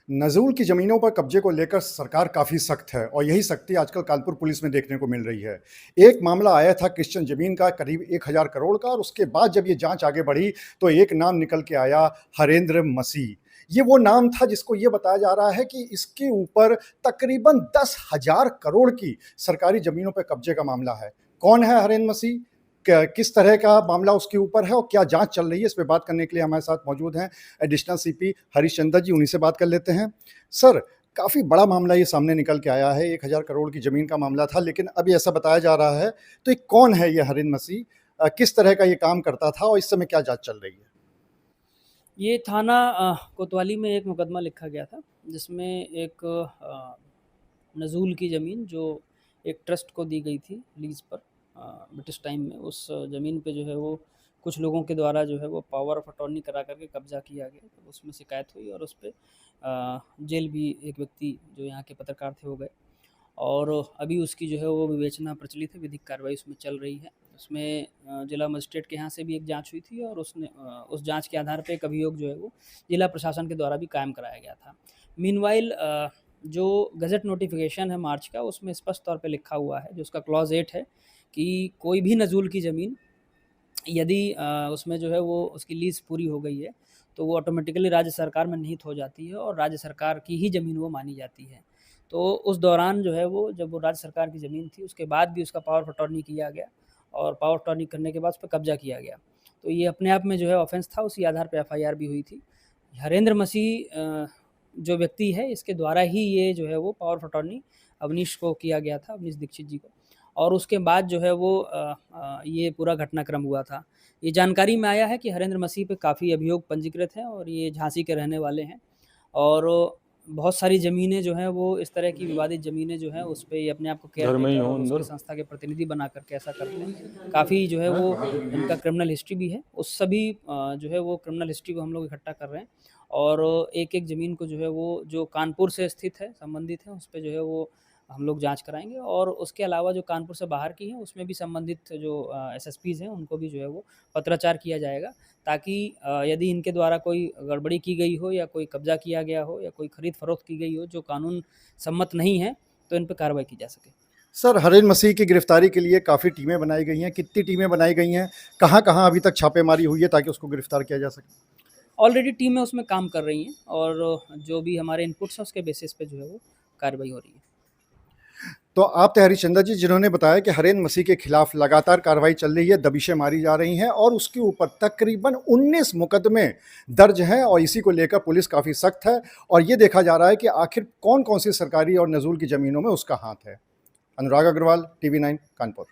नज़ूल की ज़मीनों पर कब्जे को लेकर सरकार काफ़ी सख्त है और यही सख्ती आजकल कानपुर पुलिस में देखने को मिल रही है। एक मामला आया था क्रिश्चियन ज़मीन का करीब 1000 करोड़ का और उसके बाद जब ये जांच आगे बढ़ी तो एक नाम निकल के आया, हरेंद्र मसीह। ये वो नाम था जिसको ये बताया जा रहा है कि इसके ऊपर तकरीबन 10,000 करोड़ की सरकारी ज़मीनों पर कब्जे का मामला है। कौन है हरेंद्र मसीह? किस तरह का मामला उसके ऊपर है और क्या जांच चल रही है, इस पे बात करने के लिए हमारे साथ मौजूद हैं एडिशनल सीपी हरीश चंद्र जी, उन्हीं से बात कर लेते हैं। सर, काफ़ी बड़ा मामला ये सामने निकल के आया है, 1000 करोड़ की ज़मीन का मामला था, लेकिन अभी ऐसा बताया जा रहा है, तो ये कौन है ये हरेंद्र मसीह? किस तरह का ये काम करता था और इस समय क्या जांच चल रही है? ये थाना कोतवाली में एक मुकदमा लिखा गया था, जिसमें एक नज़ूल की ज़मीन जो एक ट्रस्ट को दी गई थी लीज़ पर ब्रिटिश टाइम में, उस ज़मीन पे जो है वो कुछ लोगों के द्वारा जो है वो पावर ऑफ अटॉर्नी करा करके कब्ज़ा किया गया। तो उसमें शिकायत हुई और उस पे जेल भी एक व्यक्ति जो यहाँ के पत्रकार थे वो गए और अभी उसकी जो है वो विवेचना प्रचलित है, विधिक कार्रवाई उसमें चल रही है। उसमें जिला मजिस्ट्रेट के यहाँ से भी एक जांच हुई थी और उसने उस जांच के आधार पे एक अभियोग जो है वो जिला प्रशासन के द्वारा भी कायम कराया गया था। मीनवाइल जो गज़ट नोटिफिकेशन है मार्च का, उसमें स्पष्ट तौर पे लिखा हुआ है, जो उसका क्लॉज़ 8 है कि कोई भी नज़ूल की ज़मीन यदि उसमें जो है वो उसकी लीज़ पूरी हो गई है, तो वो ऑटोमेटिकली राज्य सरकार में निहित हो जाती है और राज्य सरकार की ही ज़मीन वो मानी जाती है। तो उस दौरान जो है वो जब वो राज्य सरकार की ज़मीन थी, उसके बाद भी उसका पावर ऑफ अटॉर्नी किया गया और पावर ऑफ अटॉर्नी करने के बाद उस पे कब्ज़ा किया गया। तो ये अपने आप में जो है ऑफ़ेंस था, उसी आधार पे एफ़आईआर भी हुई थी। हरेंद्र मसीह जो व्यक्ति है, इसके द्वारा ही ये जो है वो पावर ऑफ अटॉर्नी अवनीश को किया गया था, अवनीश दीक्षित जी को। और उसके बाद जो है वो ये पूरा घटनाक्रम हुआ था। ये जानकारी में आया है कि हरेंद्र मसीह पे काफ़ी अभियोग पंजीकृत हैं और ये झांसी के रहने वाले हैं और बहुत सारी ज़मीनें जो हैं वो इस तरह की विवादित ज़मीनें जो हैं उस पे ये अपने आप को केयरटेकर और उसकी संस्था के प्रतिनिधि बना करके ऐसा करते हैं। काफ़ी जो है वो इनका क्रिमिनल हिस्ट्री भी है। उस सभी जो है वो क्रिमिनल हिस्ट्री को हम लोग इकट्ठा कर रहे हैं और एक-एक ज़मीन को जो है वो जो कानपुर से स्थित है, संबंधित है, उस पे जो है वो हम लोग जाँच कराएँगे और उसके अलावा जो कानपुर से बाहर की हैं, उसमें भी संबंधित जो एसएसपीज़ हैं, उनको भी जो है वो पत्राचार किया जाएगा ताकि यदि इनके द्वारा कोई गड़बड़ी की गई हो या कोई कब्ज़ा किया गया हो या कोई खरीद-फ़रोख्त की गई हो जो कानून सम्मत नहीं है, तो इन पे कार्रवाई की जा सके। सर, हरेंद्र मसीह की गिरफ्तारी के लिए काफ़ी टीमें बनाई गई हैं, कितनी टीमें बनाई गई हैं? कहाँ-कहाँ अभी तक छापेमारी हुई है ताकि उसको गिरफ्तार किया जा सके? ऑलरेडी टीमें उसमें काम कर रही हैं और जो भी हमारे इनपुट्स हैं, उसके बेसिस पे जो है वो कार्रवाई हो रही है। तो आप थे हरीशचंद्र जी, जिन्होंने बताया कि हरेंद्र मसीह के खिलाफ लगातार कार्रवाई चल रही है, दबिशें मारी जा रही हैं और उसके ऊपर तकरीबन 19 मुकदमे दर्ज हैं और इसी को लेकर पुलिस काफ़ी सख्त है और ये देखा जा रहा है कि आखिर कौन-कौन सी सरकारी और नज़ूल की ज़मीनों में उसका हाथ है। अनुराग अग्रवाल, टीवी 9 कानपुर।